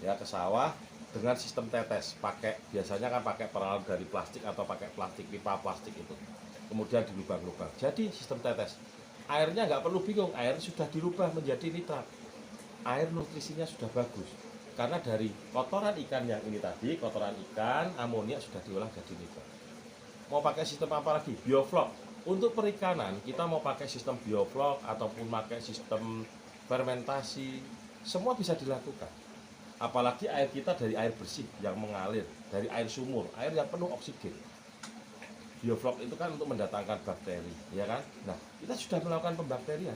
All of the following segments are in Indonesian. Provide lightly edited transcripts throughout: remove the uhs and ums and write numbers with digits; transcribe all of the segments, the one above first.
ya ke sawah dengan sistem tetes, biasanya kan pakai peralatan dari plastik atau pakai pipa plastik itu, kemudian dilubang-lubang jadi sistem tetes. Airnya nggak perlu bingung, air sudah dirubah menjadi nitrat, air nutrisinya sudah bagus karena dari kotoran ikan yang ini tadi, kotoran ikan, amonia sudah diolah jadi nitrat. Mau pakai sistem apa lagi? Bioflok. Untuk perikanan kita mau pakai sistem bioflok ataupun pakai sistem fermentasi, semua bisa dilakukan. Apalagi air kita dari air bersih yang mengalir, dari air sumur, air yang penuh oksigen. Bioflok itu kan untuk mendatangkan bakteri, ya kan? Nah, kita sudah melakukan pembakterian.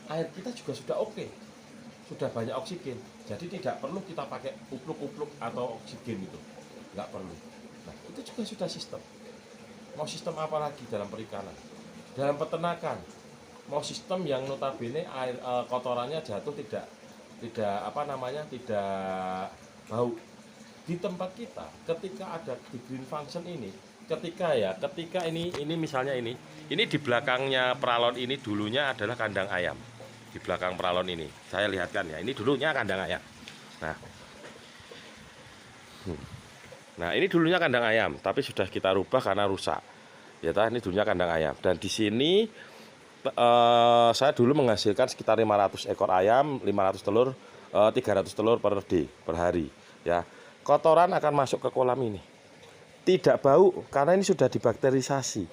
Air kita juga sudah oke, sudah banyak oksigen. Jadi tidak perlu kita pakai upluk-upluk atau oksigen itu, nggak perlu. Nah, itu juga sudah sistem. Mau sistem apa lagi dalam perikanan? Dalam peternakan, mau sistem yang notabene air kotorannya jatuh tidak bau. Di tempat kita ketika ada di green function ini, ketika ini misalnya ini di belakangnya peralon ini dulunya adalah kandang ayam. Di belakang peralon ini saya lihatkan ya, ini dulunya kandang ayam. Nah ini dulunya kandang ayam, tapi sudah kita rubah karena rusak. Ya, ini dulunya kandang ayam. Dan di sini saya dulu menghasilkan sekitar 500 ekor ayam, 500 telur, 300 telur per hari. Ya, kotoran akan masuk ke kolam ini. Tidak bau karena ini sudah dibakterisasi.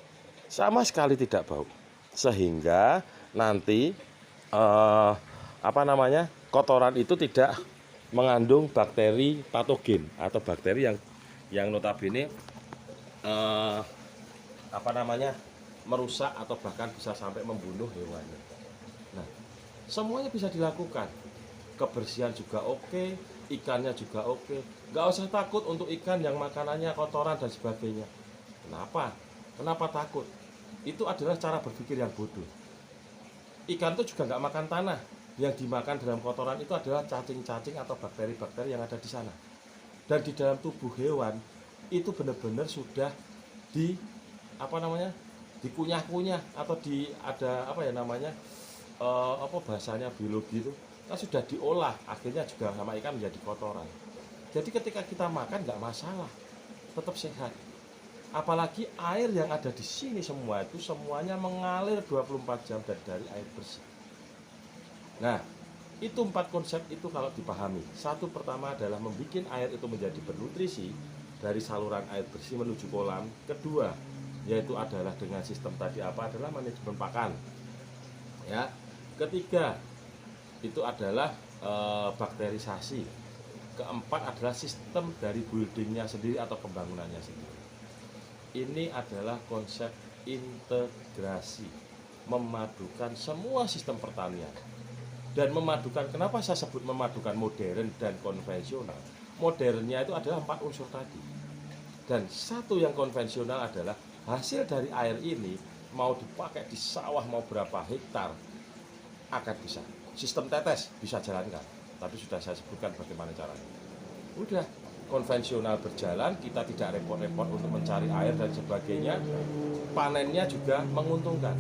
Sama sekali tidak bau. Sehingga nanti kotoran itu tidak mengandung bakteri patogen atau bakteri yang notabene merusak atau bahkan bisa sampai membunuh hewannya. Nah, semuanya bisa dilakukan. Kebersihan juga oke, ikannya juga oke. Nggak usah takut untuk ikan yang makanannya kotoran dan sebagainya. Kenapa takut? Itu adalah cara berpikir yang bodoh. Ikan itu juga nggak makan tanah. Yang dimakan dalam kotoran itu adalah cacing-cacing atau bakteri-bakteri yang ada di sana. Dan di dalam tubuh hewan itu benar-benar sudah dikunyah-kunyah atau bahasanya biologi itu kan sudah diolah, akhirnya juga sama ikan menjadi kotoran. Jadi ketika kita makan nggak masalah, tetap sehat. Apalagi air yang ada di sini semuanya mengalir 24 jam dari air bersih. Nah, itu 4 konsep itu kalau dipahami. Satu, pertama adalah membuat air itu menjadi bernutrisi dari saluran air bersih menuju kolam. Kedua, yaitu adalah dengan sistem tadi adalah manajemen pakan. Ya. Ketiga, itu adalah bakterisasi. Keempat adalah sistem dari buildingnya sendiri atau pembangunannya sendiri. Ini adalah konsep integrasi, memadukan semua sistem pertanian. Dan memadukan, kenapa saya sebut memadukan modern dan konvensional? Modernnya itu adalah 4 unsur tadi. Dan satu yang konvensional adalah hasil dari air ini mau dipakai di sawah mau berapa hektar akan bisa. Sistem tetes bisa jalankan, tapi sudah saya sebutkan bagaimana caranya. Udah, konvensional berjalan, kita tidak repot-repot untuk mencari air dan sebagainya. Panennya juga menguntungkan.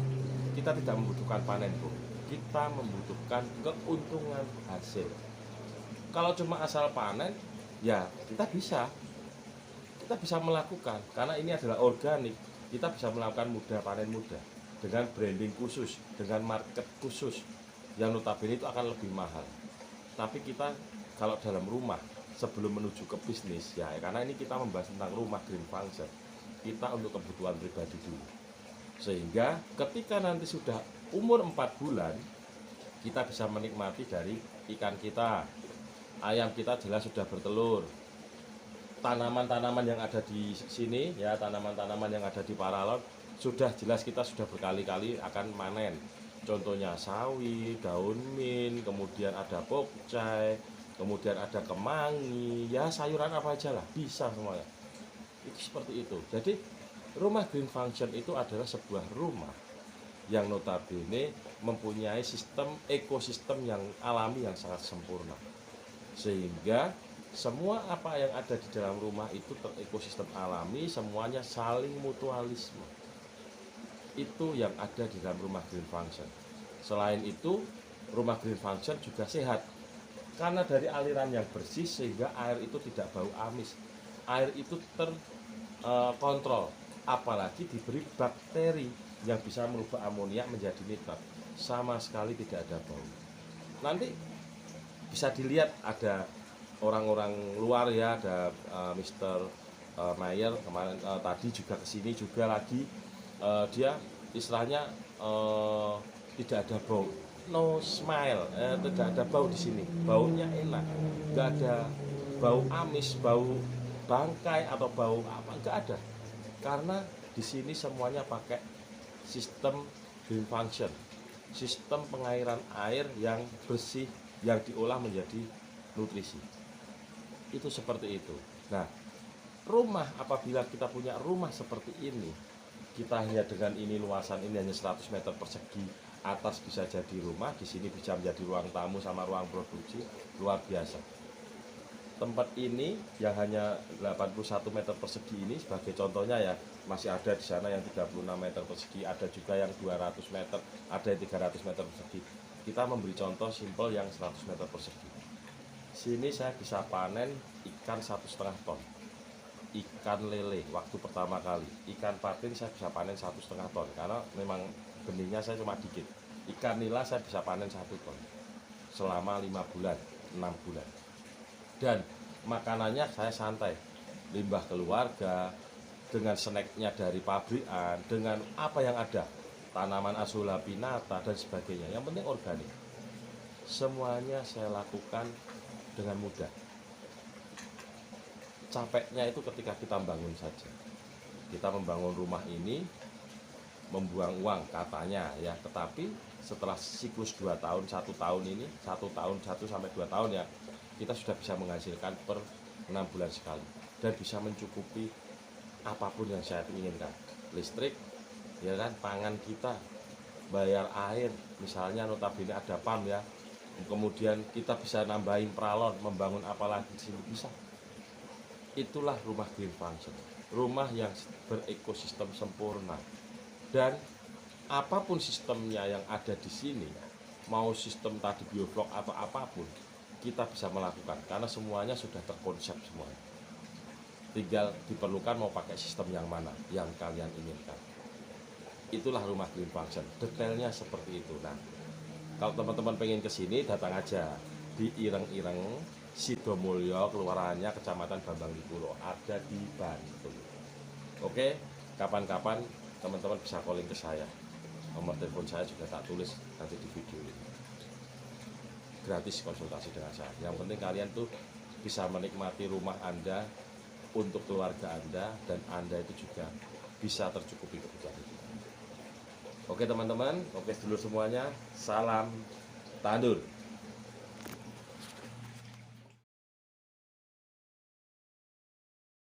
Kita tidak membutuhkan panen pun. Kita membutuhkan keuntungan hasil. Kalau cuma asal panen, ya kita bisa melakukan, karena ini adalah organik. Kita bisa melakukan mudah panen mudah dengan branding khusus, dengan market khusus yang notabene itu akan lebih mahal. Tapi kita kalau dalam rumah sebelum menuju ke bisnis ya, karena ini kita membahas tentang rumah green function, kita untuk kebutuhan pribadi dulu. Sehingga ketika nanti sudah umur 4 bulan kita bisa menikmati dari ikan kita, ayam kita jelas sudah bertelur. Tanaman-tanaman yang ada di sini ya, tanaman-tanaman yang ada di paralon sudah jelas kita sudah berkali-kali akan panen. Contohnya sawi, daun mint, kemudian ada pokcai, kemudian ada kemangi, ya sayuran apa aja lah, bisa semuanya. Itu seperti itu. Jadi rumah green function itu adalah sebuah rumah yang notabene mempunyai sistem ekosistem yang alami yang sangat sempurna. Sehingga semua apa yang ada di dalam rumah itu ekosistem alami, semuanya saling mutualisme. Itu yang ada di dalam rumah green function. Selain itu, rumah green function juga sehat. Karena dari aliran yang bersih sehingga air itu tidak bau amis. Air itu terkontrol, apalagi diberi bakteri yang bisa merubah amonia menjadi nitrat. Sama sekali tidak ada bau. Nanti bisa dilihat ada orang-orang luar ya, ada Mr. Mayer kemarin tadi juga kesini juga lagi, dia istilahnya tidak ada bau, no smile, tidak ada bau di sini, baunya enak, nggak ada bau amis, bau bangkai atau bau apa, nggak ada, karena di sini semuanya pakai sistem green function, sistem pengairan air yang bersih yang diolah menjadi nutrisi. Itu seperti itu. Nah, rumah, apabila kita punya rumah seperti ini, kita hanya dengan ini, luasan ini hanya 100 meter persegi, atas bisa jadi rumah, di sini bisa menjadi ruang tamu sama ruang produksi, luar biasa. Tempat ini yang hanya 81 meter persegi ini sebagai contohnya ya, masih ada di sana yang 36 meter persegi, ada juga yang 200 meter, ada yang 300 meter persegi. Kita memberi contoh simpel yang 100 meter persegi. Sini saya bisa panen ikan 1,5 ton, ikan lele waktu pertama kali, ikan patin saya bisa panen 1,5 ton karena memang benihnya saya cuma dikit. Ikan nila saya bisa panen 1 ton selama 5 bulan 6 bulan, dan makanannya saya santai, limbah keluarga, dengan snacknya dari pabrikan, dengan apa yang ada, tanaman asulapinata dan sebagainya, yang penting organik. Semuanya saya lakukan dengan mudah. Capeknya itu ketika kita bangun saja. Kita membangun rumah ini membuang uang katanya ya, tetapi setelah siklus 2 tahun, 1 tahun ini, 1 tahun, 1 sampai 2 tahun ya, kita sudah bisa menghasilkan per 6 bulan sekali dan bisa mencukupi apapun yang saya inginkan. Listrik, ya kan, pangan kita, bayar air, misalnya notabene ada PAM ya, kemudian kita bisa nambahin pralon, membangun apa lagi di sini bisa. Itulah rumah green function, rumah yang berekosistem sempurna, dan apapun sistemnya yang ada di sini, mau sistem tadi bioflok atau apapun, kita bisa melakukan karena semuanya sudah terkonsep semua. Tinggal diperlukan mau pakai sistem yang mana yang kalian inginkan. Itulah rumah green function, detailnya seperti itu. Nah, kalau teman-teman pengen ke sini, datang aja di Ireng-Ireng, Sidomulyo, kelurahannya Kecamatan Bambang Lipulo, ada di Bantul. Oke, kapan-kapan teman-teman bisa calling ke saya. Nomor telepon saya juga tak tulis nanti di video ini. Gratis konsultasi dengan saya. Yang penting kalian tuh bisa menikmati rumah Anda untuk keluarga Anda, dan Anda itu juga bisa tercukupi kebutuhan hidup. Oke teman-teman, oke sedulur semuanya, salam tandur.